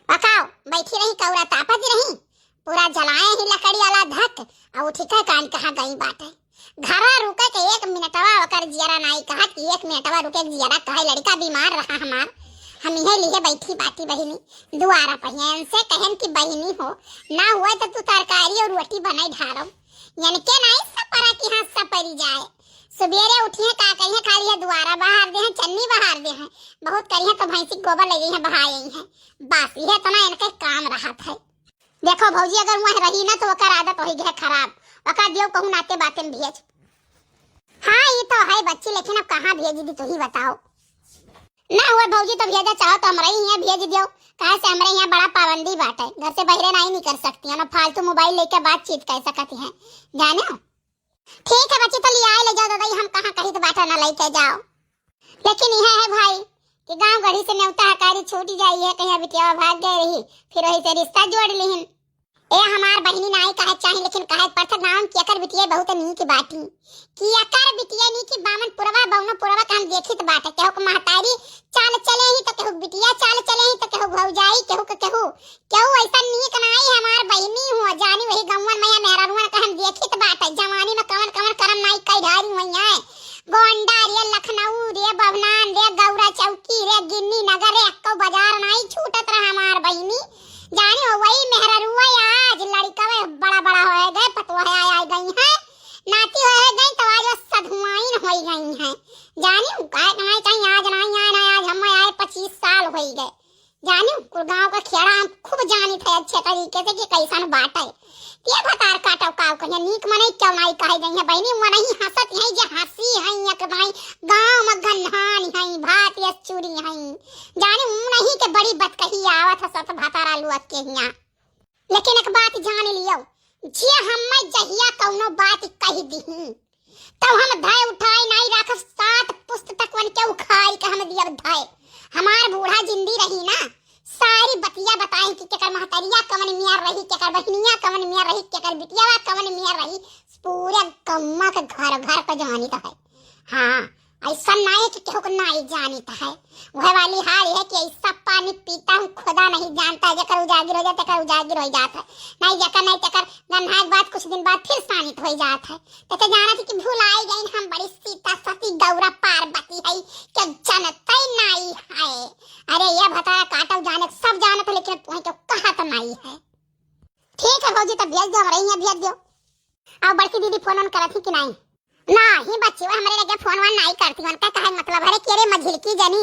पकाओ बैठी रही कौरा तापत रही, पूरा जलाए ही लकड़ी वाला धक और उठी के कान कहाँ गई बाटे। घरा रुके के एक मिनटवा ओकर जियरा नहीं कहा कि एक मिनटवा रुके जियरा कहे लड़का बीमार रहा हमार, हम यही लिए बैठी बाटी बहिनी दुआरा पहिया इनसे कहन की बहिनी हो ना हुआ तो तू तरकारी और रोटी बनाई ढारो, यानी के नहीं सपरा की हाथ सपरी जाए। सुबेरे उठिए का कहिए खाली है दुआरा बहार दे हैं चन्नी बहार दे हैं, बहुत करिए तो भैंसी गोबर लगी है बहा गई है, बस ये तो ना इनके काम रहा था। देखो भौजी अगर वहाँ रही ना तो ओकर आदत हो गई खराब, ओकर दियो कहूँ नाते बातें भेज। हाँ ये तो है बच्ची, लेकिन अब कहाँ भेज दी तू ही बताओ। ना हुआ भौजी तो भेजा चाहो तो हमारे यहाँ भेज दियो, कहा से हमारे यहाँ बड़ा पाबंदी बात है, घर से बहरे नहीं निकल सकती है ना फालतू मोबाइल लेकर बातचीत कर सकती हैं जाने। ठीक है बच्ची तो ले जाओ दादा, हम कहाँ कहीं तो बात ना लेके जाओ। लेकिन यह है भाई कि गांव गढ़ी से न्योता हकारी छूटी जाई है, कहीं बिटिया भाग गए रही फिर वही से रिश्ता जोड़ लिहिन। ए हमार बहिनी नाई कहे चाहे लेकिन कहे पड़ता नाम किया कर बिटिया बहुत नी की बाटी किया कर बिटिया नी की बामन पुरवा बौना पुरवा का हम देखित बाटे, केहू को महतारी चाल चले ही तो केहू बिटिया चाल चले ही तो केहू भौजाई केहू ऐसा नीक नाई हमार बहिनी हो जानी वही गौवन मैया मेहरानुआ का हम देखित बाटे। जवानी में कवन कवन करम नाई कई ढारी हुई है, गोंडा रे लखनऊ रे बवनान रे गौरा चौकी रे गिन्नी नगर रे अक्को बाजार नाई छूटत रहा हमार बहिनी जानी हो वही मेहरानुआ आज लड़का में बड़ा बड़ा हो गए पतवा आ गई है नाती हो गई तो आज सधुआइन हो गई है जानी काय कमाई कहीं आज नहीं आए आज हम आए 25 साल हो गए जानी गांव का खेड़ा हम खूब जानी थे अच्छे तरीके से कि कैसन बात है ये भतार काटो काव कहिया नीक मने क्यों नहीं कहे गई है बहनी मन ही हंसत है जे हंसी है एक भाई गांव में गन्हान है भात या चूरी है जानी नहीं के बड़ी बात कही आवत है सत भतारा लुआ के हिया। लेकिन एक बात जान लियो जे हम जहिया कौनो बात कही दीही तो हम धाय उठाए नहीं रख 7 पुस्तक वन के उखाई के हम दिया धाय हमार बूढ़ा जिंदी रही ना सारी बतिया बताई कि केकर महतरिया कवन मियां रही केकर बहनिया कवन मियां रही केकर बिटिया कवन मियां रही पूरे गम्मा के घर घर का जानी तो है। हाँ ऐसा नहीं कि केहू को नहीं जानी तो है, वह वाली हाल है कि ऐसा पानी पीता हूँ खुदा नहीं जानता है जकर उजागिर हो जाता है उजागिर हो जाता है नहीं जकर नहीं तकर गन्हा के बाद कुछ दिन बाद फिर शानित हो जाता है। तो जाना थी कि भुलाई गई हम बड़ी सीता सती गौरा पार्वती है कि जनता नहीं है। अरे ये बताया काटा जाने सब जाना था लेकिन तुम्हें तो कहा तो नहीं है। ठीक है भौजी तो भेज दो हमारे यहाँ भेज दो। अब बड़की दीदी फोन ऑन करा थी कि नहीं नहीं बच्ची हमारे लगे फोन वन नहीं करती उनका कहे मतलब है कि रे मझिलकी जनी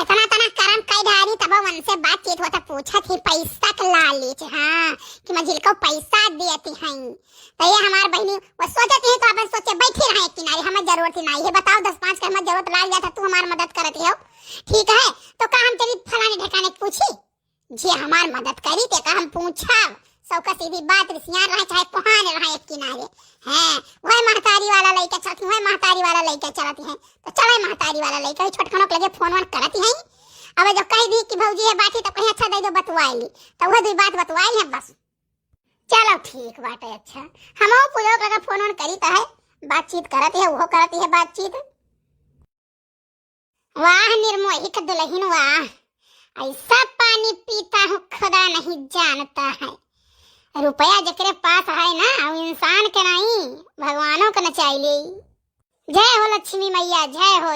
इतना तना करम कई धारी तब वन से बातचीत होता पूछा थी पैसा के लालच हाँ कि मझिलको पैसा देती हैं तो ये हमार बहनी वो सोचती है तो अपन सोचे बैठी रहे किनारे हमें जरूरत ही नहीं है बताओ 10-5 का हमें जरूरत लाग जाता तू हमार मदद करती हो ठीक है तो का हम तेरी फलाने ढकाने पूछी जे हमार मदद करी ते का हम पूछा सबका सीधी बात रिसियान रहे चाहे पहाने रहे एक किनारे हैं वह महतारी वाला लइका चलती है महतारी वाला लइका चलती है तो चले महतारी वाला लइका छोटखनों के लगे फोन वन करती है। अब जब कह दी कि भौजी है बात ही तो कहीं अच्छा दे दो बतवाई तो वह दो बात बतवाई है बस चलो ठीक बात है। अच्छा हम पूजा का फोन वन करी तो है बातचीत करती है वो करती है बातचीत। वाह निर्मोही का दुल्हन वाह ऐसा पानी पीता हूँ खुदा नहीं जानता है। रुपया जकरे पास है ना वो इंसान के नहीं भगवानों के नचाइले। जय हो लक्ष्मी मैया जय हो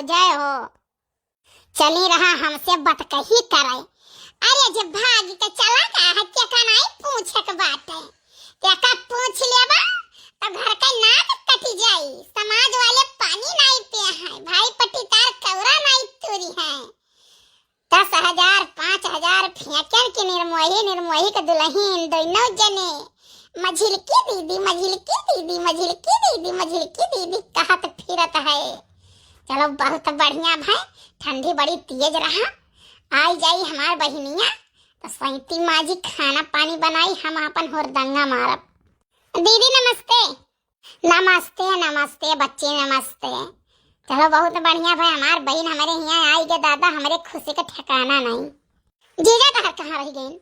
चली रहा हमसे बात कही करे। अरे जब भाग के चला का हत्या का नहीं पूछे के बात है क्या पूछ लेबा तो घर का नाक कटी जाई समाज वाले पानी नहीं पिए हैं भाई पट्टीदार कौरा नहीं तूरी है 10,000 5,000 फेंकन की निर्मोही के दुल्हन दोनों जने मझिलकी दीदी कहत फिरत है। चलो बहुत बढ़िया भाई ठंडी बड़ी तेज रहा आई जाई हमार बहनिया तो सैती माँ जी खाना पानी बनाई, हम अपन हुरदंगा मारब। दीदी नमस्ते। नमस्ते नमस्ते बच्चे नमस्ते। चलो बहुत बढ़िया भाई, हमार बहन हमारे यहाँ आई के दादा, हमारे खुशी का ठिकाना नहीं। जीजा तहर कहाँ रह गई?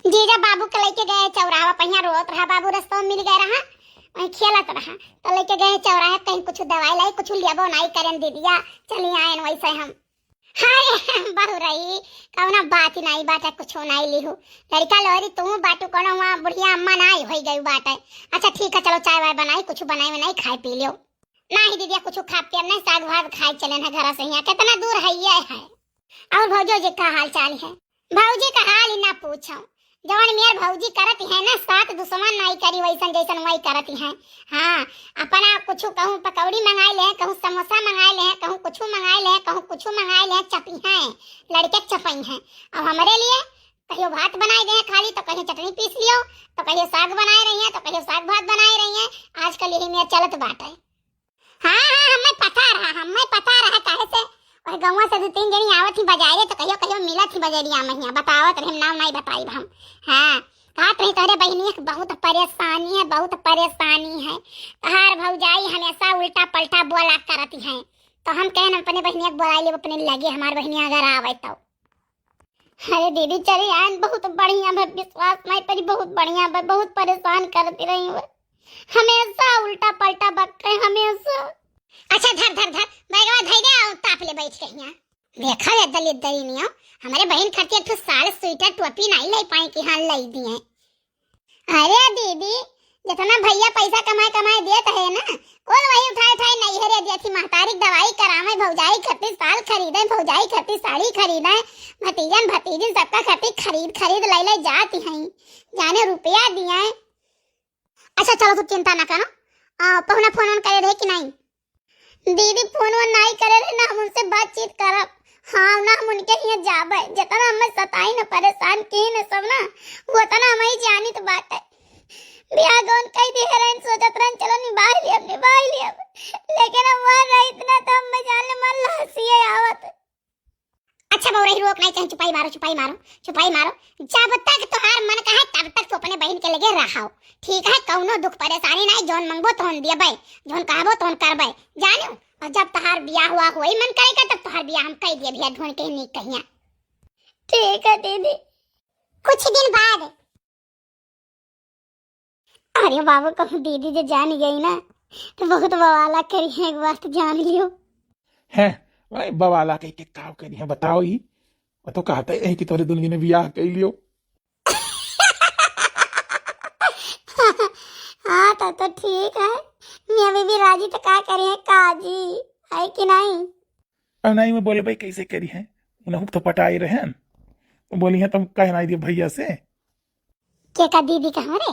जीजा बाबू के लेके गए चौराहा, पहिया रोत रहा बाबू, रास्ता में मिल गए रहा, वहीं खेलत रहा, तो लेके गए चौराहे, कहीं कुछ दवाई लाई, कुछ लियाबो नहीं करें दीदिया, चली आए वैसे हम। हाय बहु रही कौना बात नहीं बाटे, कुछ नहीं लिहू लड़का लोरी, तुम बाटू कोनो वहाँ बुढ़िया अम्मा नहीं हो गई बाटे। अच्छा ठीक है, चलो चाय वाय बनाई, कुछ बनाई में नहीं, खाए पी लियो। नहीं दीदिया कुछ खा पिया नहीं, साग भात खाए चले ना घर से, यहाँ कितना दूर है ये है। और भौजो जी का हाल चाल है? भौजी का हाल ही ना पूछो, जवन मेर भौजी करती है ना, सात दुश्मन नहीं करी वैसन जैसन वही करती है। हाँ अपना कुछ कहूँ पकौड़ी मंगाई ले, कहूँ समोसा मंगाई ले, कहूँ कुछ मंगाई ले, कहूँ कुछ मंगाई ले, चपी है लड़के चपई है। अब हमारे लिए कहियो भात बनाए गए खाली, तो कहियो चटनी पीस लियो, तो कहियो साग बनाए रही है, तो कहियो साग भात बनाए रही है। आजकल यही मेरा चलत बात है। हाँ हमें पता रहा काहे से और गाँव से 2-3 जनी आवत ही बजाए, तो कहियो कहियो मिलत ही बजरिया महिया, बतावत रहे नाम नहीं बताई हम। हाँ कहत रही तोहरे बहनी बहुत परेशानी है, बहुत परेशानी है, तहार भौजाई हमेशा उल्टा पलटा बोला करती है, तो हम कहन अपने बहनिया को बुला ले, अपने लगे हमार बहनिया अगर आवे तो। अरे दीदी चली आन, बहुत बढ़िया भाई, विश्वास नहीं परी, बहुत बढ़िया भाई, बहुत परेशान करती रही हूँ, हमेशा उल्टा पलटा बक हमेशा। अच्छा धर बैगवा धई दे और ताप ले बैठ के यहाँ। देखा है दलित दरी नहीं हो, हमारे बहन खाती एक साल स्वेटर टोपी नहीं ले पाई कि हाँ लाई दिए। अरे दीदी जितना भैया पैसा कमाए देते है ना, कौन वही उठाए नहीं है रे देती, महतारी दवाई करावे, भौजाई खाती साल खरीदे, भौजाई खाती साड़ी खरीदे, भतीजन भतीजी सबका खाती खरीद ले जाती हैं, जाने रुपया दिए। अच्छा चलो तू चिंता ना करो, पहुना फोन करे रहे कि नहीं? दीदी फोन नहीं करे रहे ना, हम उनसे बातचीत करब। हाँ ना हम उनके यहाँ जाबे, जितना हमें सताई न परेशान की न सब ना, वो तना हमें जानी तो बात है। ब्याह गौन कई दे रहे सोचत रहे चलो निभा लिया, लेकिन अब वह रही इतना तो हम जाने मन हंसी आवत। अच्छा बहु रही रोक नहीं चाहिए, चुपाई मारो, जब तक तोहार मन का है तब तक तो अपने बहन के लगे रहो, ठीक है? कौनो दुख परेशानी नहीं, जोन मंगबो तोन दियबे, जोन कहबो तोन करबे, जानो। और जब तोहार बियाह हुआ होई मन करेगा तब तोहार बियाह हम कह दिए भैया ढूंढ के नहीं कहिया। ठीक है दीदी। कुछ दिन बाद अरे बाबू कहूँ दीदी जो जान गई ना तो बहुत बवाला करी है, एक बात जान लियो है भाई, बवाला कह के काव करी है बताओ ही, वो तो कहते है कि तोरे दुनिया ने बियाह कर लियो। हाँ तो ठीक है, मैं अभी भी राजी तो क्या करी है काजी है कि नहीं? अब नहीं मैं बोले भाई कैसे करी है, उन्हें तो पटाई रहे हैं, तो बोली है तुम कहना दिए भैया से क्या का दीदी कहाँ रे?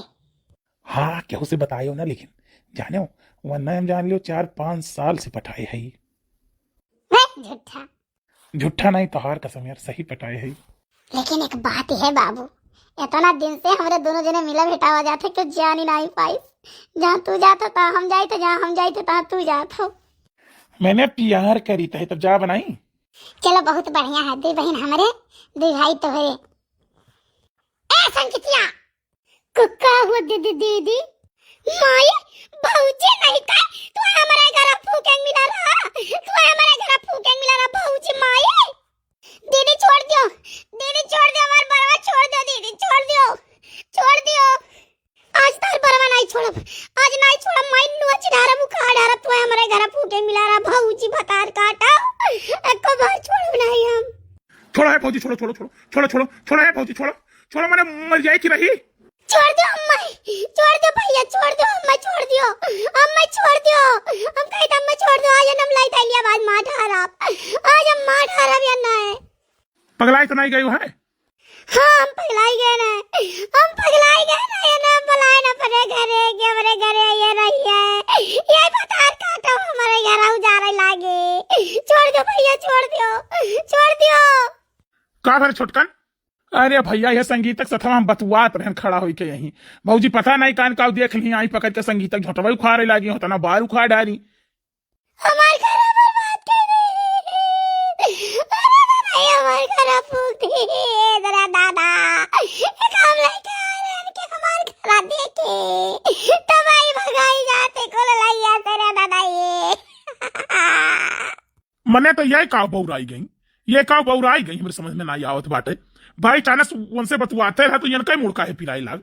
हाँ केहू से बतायो ना, लेकिन जाने वरना हम जान लियो 4-5 साल से पटाए है। झूठा नहीं, तोहार कसम यार सही पटाए है। लेकिन एक बात है बाबू, इतना दिन से हमारे दोनों जने मिला भेटावा जाते कि जान ही नहीं पाई, जहाँ तू जाता था हम जाते, जहाँ हम जाते तहाँ तू जाता। मैंने प्यार करी था तब जा बनाई। चलो बहुत बढ़िया है, दो बहन हमारे, दो भाई तो है। ए संकितिया कुक्का हुआ दीदी माय भौजी नहीं का तू हमारे घर फूकेंग मिला रहा, भौजी माय। दीदी छोड़ दियो हमार बरवा छोड़ दो, दीदी छोड़ दियो। आज तार बरवा नहीं छोड़ब, आज नहीं छोड़ब, मैं नोच डारा बुखार डारा, तू हमारे घर फूकेंग मिला रहा, भौजी भतार काटा एको बार छोड़ब नहीं हम। छोड़ो है भौजी, छोड़ो है भौजी, छोड़ो मैंने मर जाए की रही। छोड़ दो अम्मा, छोड़ दो भैया, छोड़ दो अम्मा, छोड़ दियो अम्मा, छोड़ दियो, हम कहते अम्मा छोड़ दो, आज हम लाई थैली आवाज मार खराब, आज हम मार खराब या ना है। पगलाई तो नहीं गई है? हाँ हम पगलाई गए ना, ये ना बुलाए ना अपने घरे के, हमारे घरे ये रही है, ये बता काटा हमारे घर उजारे लागे। छोड़ दो भैया, छोड़ दियो। का भर छोटकन? अरे भैया यह संगीतक सथवा हम बतुआत रहन खड़ा होई के यहीं, भौजी पता नहीं कान का देख ली आई पकड़ के संगीतक झोटवा उखाड़े लागी, होता ना बार उखाड़ डाली। हमार घर बर्बाद कर दे, हमार घर फूक दे दादा। मने तो यही काव बौराई गई, ये काव बौराई गई, हमरे समझ में नहीं आवत बाटे। भाई चानस उनसे बतवाते रहा तो यन कई मुड़का है पिराई लाग।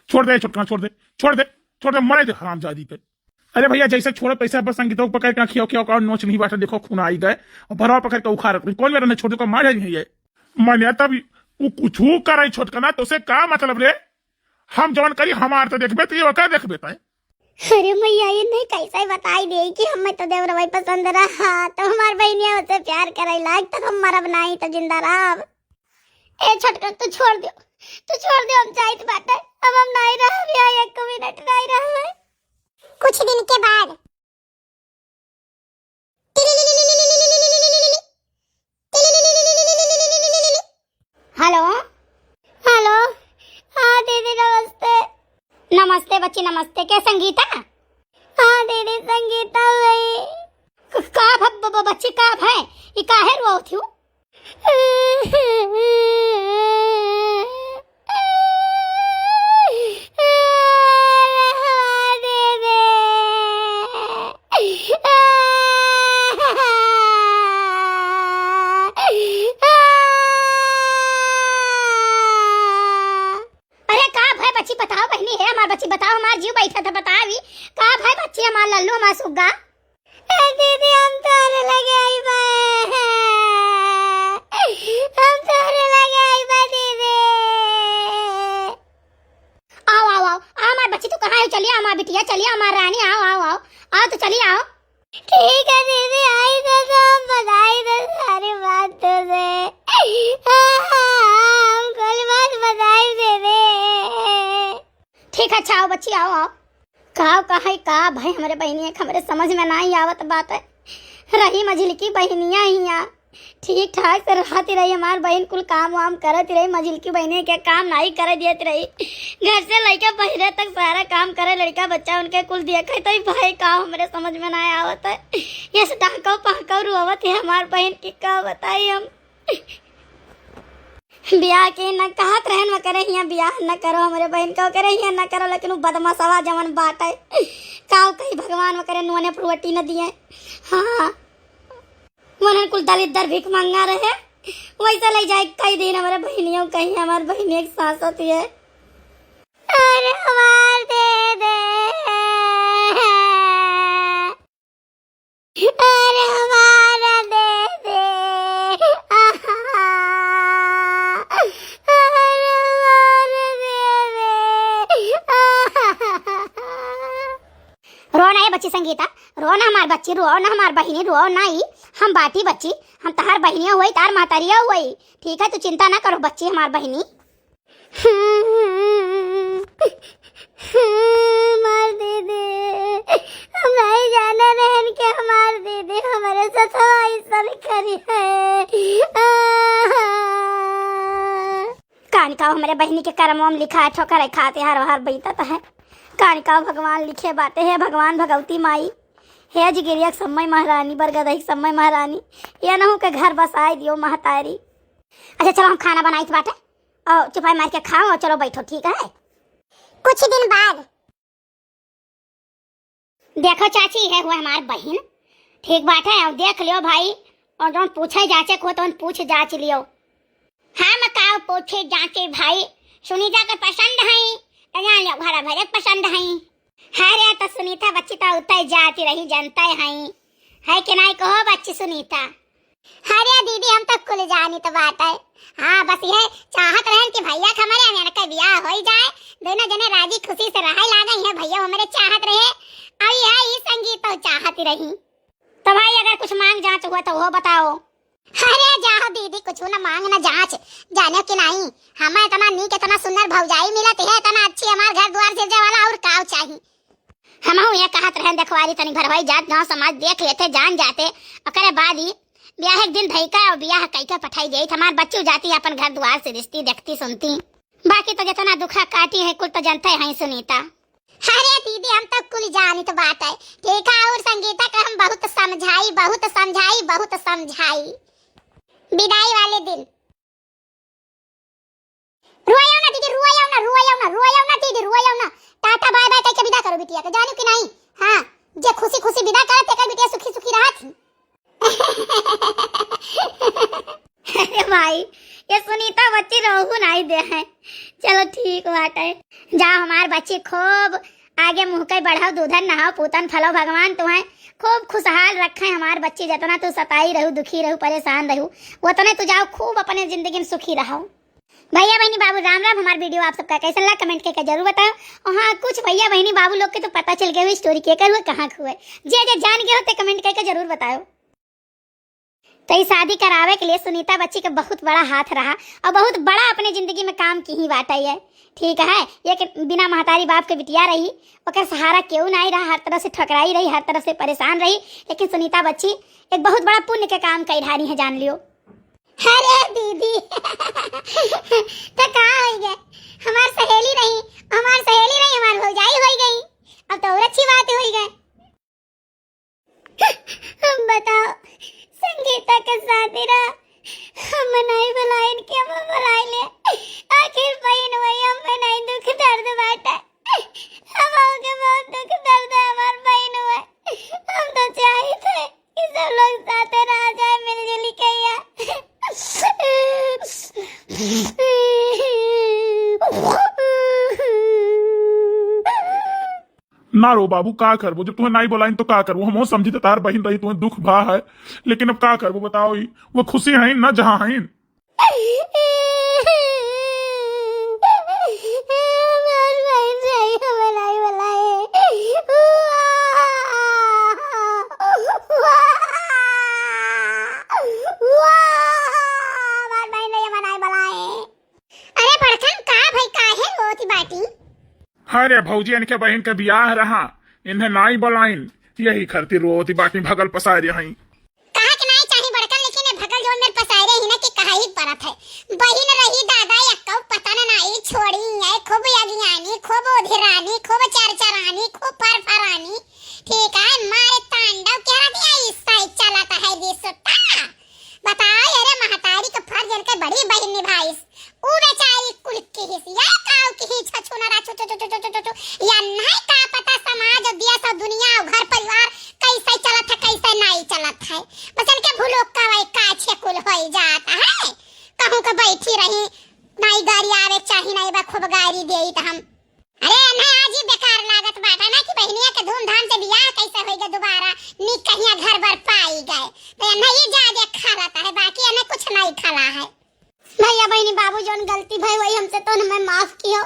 छोड़ दे छोटका, छोड़ दे छोड़ दे छोड़ दे, मरे दे हरामजादी के। अरे भैया जैसे छोड़ो पैसा बस संगीतों को पकड़ के खियो खियो का नोच नहीं बाटे, देखो खून आई गए और भरवा पकड़ के उखाड़ रख। कौन मेरा ने छोटे को मार नहीं है मने तब वो कुछ करे छोटकना तो उसे का मतलब रे? हम जवन करी हमार तो देखबे तो ये का देखबे ताई। अरे मैया ये नहीं कैसे बताई दे कि हमें तो देवर भाई पसंद रहा तो हमार बहनिया उससे प्यार करे लाग तो हम मरब नहीं तो जिंदा रह। ए छोटका तू छोड़ दे हम चाहत बाटे, अब हम नहीं रह रिया, एक मिनट नहीं रह। कुछ दिन के बाद हेलो हेलो, हाँ दीदी नमस्ते। नमस्ते बच्ची नमस्ते, क्या संगीता? हाँ दीदी संगीता वही। का बच्ची का है ये काहे रो थी? बताओ बहनी है हमार बच्ची, बताओ हमार जीव बैठा था, बतावी का भाई बच्ची हमार लल्लू हमार सुग्गा। दीदी हम तोरे लगे आई बा, हम तोरे लगे आई बा दीदी। आओ आओ आओ हमार बच्ची, तू कहाँ है? चलिए हमार बिटिया, चलिए हमार रानी, आओ आओ आओ आओ तो चलिए आओ। ठीक है दीदी आई तो हम बताई तो सारी बात तो से हम कल बात बताई दीदी। ठीक है अच्छा आओ बच्ची, आओ आओ। का भाई हमारे बहनिया हमारे समझ में नहीं आवत बात है। रही मझिल की बहनिया ही ठीक ठाक से रहती रही, हमार बहन कुल काम वाम करती रही, मझिल की बहनिया क्या काम नहीं करे देती रही, घर से लड़का पहले तक सारा काम करे, लड़का बच्चा उनके कुल देखे तो भाई का हमारे समझ में नहीं आवत है। ये डाको पहको रुआवत है हमार बहन की, का बताई हम। ब्याह के न कहत रहन करे हिया ब्याह न करो, हमारे बहन को करे हिया न करो, लेकिन वो बदमाशवा जवन बात है काव कहीं भगवान में करे नुआने प्रोटी न दिए। हाँ मन कुल दलित दर भीख मांगा रहे, वैसा ले जाए कई दिन हमारे बहनियों कहीं हमारे बहनी एक सांस होती है। अरे हमार दे दे, अरे हमारा दे दे, रो ना बच्ची संगीता, रो ना हमार बच्ची, रो ना हमार बहिनी, रो नहीं हम बाटी बच्ची, हम तहार बहनिया हुई तार मातारिया हुई। ठीक है तू चिंता ना करो बच्ची हमार बहिनी। मार दे दे, हम नहीं जाने रहन के हमार दे दे हमारे साथ ऐसा भी करी है। कानिका हमारे बहनी के कर्मों में लिखा है, ठोकर खाते हर हर बीता है। कानिका भगवान लिखे बातें है, भगवान भगवती माई है जिगिरिया समय महारानी, बरगदही समय महारानी, या न हो के घर बसाई दियो महतारी। अच्छा चलो हम खाना बनाई थी बाटे और चुपाई मार के खाओ और चलो बैठो ठीक है। कुछ दिन बाद देखो चाची है हुआ हमारी बहन, ठीक बात है और देख लियो भाई, और जो पूछे जाचे को तो पूछ जांच लियो। हाँ मकाओ पूछे जांचे भाई, सुनीता का पसंद है घर भरे पसंद है रे, तो सुनीता बच्ची तो उतर जाती रही जनता है कि नहीं कहो बच्ची सुनीता? अरे दीदी हम तक खुल जानी तो बात है। हाँ बस ये चाहत रहन कि भैया हमारे मेरे का ब्याह हो जाए, दोनों जने राजी खुशी से रहे लागे है, भैया हमारे चाहत रहे और ये संगीत तो चाहती रही। तो भाई अगर कुछ मांग जांच हुआ तो वो बताओ। अरे जाओ दीदी कुछ ना मांग ना जांच, जाने कि नहीं हमें इतना नीक इतना सुंदर भौजाई मिलत है, इतना अच्छी हमार घर द्वार से वाला और काव चाहिए। हम ये कहत रहन देखवारी तनी भरवाई जात गांव समाज देख लेते जान जाते, ओकरे बाद ही ब्याह एक दिन धैका और ब्याह कैका पठाई गई, हमार बच्चों जाती अपन घर द्वार से रिश्ती देखती सुनती, बाकी तो जितना दुखा काटी है कुल तो जनता है सुनीता। अरे दीदी हम तो कुल जानी तो बात है, ठीक है और संगीता का हम बहुत समझाई बहुत समझाई बहुत समझाई। विदाई वाले दिन रोयो ना दीदी, रोयो ना रोयो ना रोयो ना दीदी, रोयो ना, टाटा बाय बाय कह के विदा करो बिटिया के, जानो कि नहीं? हां जे खुशी खुशी विदा करे ते बिटिया सुखी सुखी रहत। अरे भाई ये सुनीता बच्ची रहू नहीं दे है। चलो ठीक बात है, जाओ हमार बच्ची खूब आगे मुँह के बढ़ाओ, दूधन नहाओ, पूतन फलो, भगवान तुम्हें खूब खुशहाल रखे। हमार बच्ची जितना तू सताई रहू, दुखी रहू, परेशान रहू, उतने तू जाओ खूब अपने जिंदगी में सुखी रहो। भैया बहनी बाबू राम राम। हमारा वीडियो आप सबका कैसा लगा कमेंट करके जरूर बताओ। और हाँ, कुछ भैया बहनी बाबू लोग के तो पता चल गया स्टोरी के कर हुए कहाँ हुए, जे जान गए होते कमेंट करके जरूर बताओ। तो शादी करावे के लिए सुनीता बच्ची का बहुत बड़ा हाथ रहा और बहुत बड़ा अपने जिंदगी में काम की ही बात है। ठीक है, ये कि बिना महतारी बाप के बिटिया रही, ओकर सहारा क्यों नहीं रहा, हर तरह से ठकराई रही, हर तरह से परेशान रही, लेकिन सुनीता बच्ची एक बहुत बड़ा पुण्य के काम कर रही है, जान लियो। अरे दीदी तो कहाँ हो गए, हमार सहेली रही, हमार भौजाई हो गई, अब तो और अच्छी बात हो गई। बताओ संगीता के शादी रहा, हम नहीं बुलाए, इनके हम बुलाए ले, आखिर बहन वही हम नहीं दुख दर्द बाटा, हम के बहुत दुख दर्द है, हमार बहन हुआ, हम तो चाहे थे कि सब लोग साथ रह जाए मिलजुल के। ना रो बाबू, का करबो, जब तुम्हें नहीं बोलाई तो का करबो, हम समझी तो तार बहन रही, तुम्हें दुख भा है, लेकिन अब का करबो बताओ, ही वो खुशी है ना जहाँ है। अरे भौजी इनके बहन के बियाह रहा, इन्हें नाई बोलाइन, यही करती रोती बाटी भगल पसारे हैं। कहा कि नहीं चाहे बड़कन, लेकिन भगल जो मेरे पसारे ही ना कि कहा ही परत है, बहिन रही दादा यक्का पता ना नहीं छोड़ी है, खूब अगियानी, खूब उधिरानी, खूब चरचरानी, खूब फरफरानी। ठीक है, मारे तांडव कह दिया इसका चलाता है रिश्ता। बताओ अरे महतारी का फर्ज इनके बड़ी बहन निभाई, ऊ बेचारी कुल की हिस्सा काऊ की ही छछुना राचो या नहीं का पता समाज और देश और दुनिया और घर परिवार कैसे चलत है कैसे नहीं चलत है, बस इनके भूलोक का वही काछे कुल हो जाता है। कहूं का बैठी रही नहीं गाड़ी आवे चाहिए नहीं बा खूब गाड़ी देई त हम, अरे नहीं आज ही बेकार लागत बाटा ना कि बहनिया के धूमधाम से बियाह कैसे होएगा दोबारा, नी कहिया घर भर पाई गए तो नहीं ज्यादा खा रहता है, बाकी इन्हें कुछ नहीं खला है। भैया बहनी बाबू जोन गलती भाई वही हमसे तो हमें माफ कियो।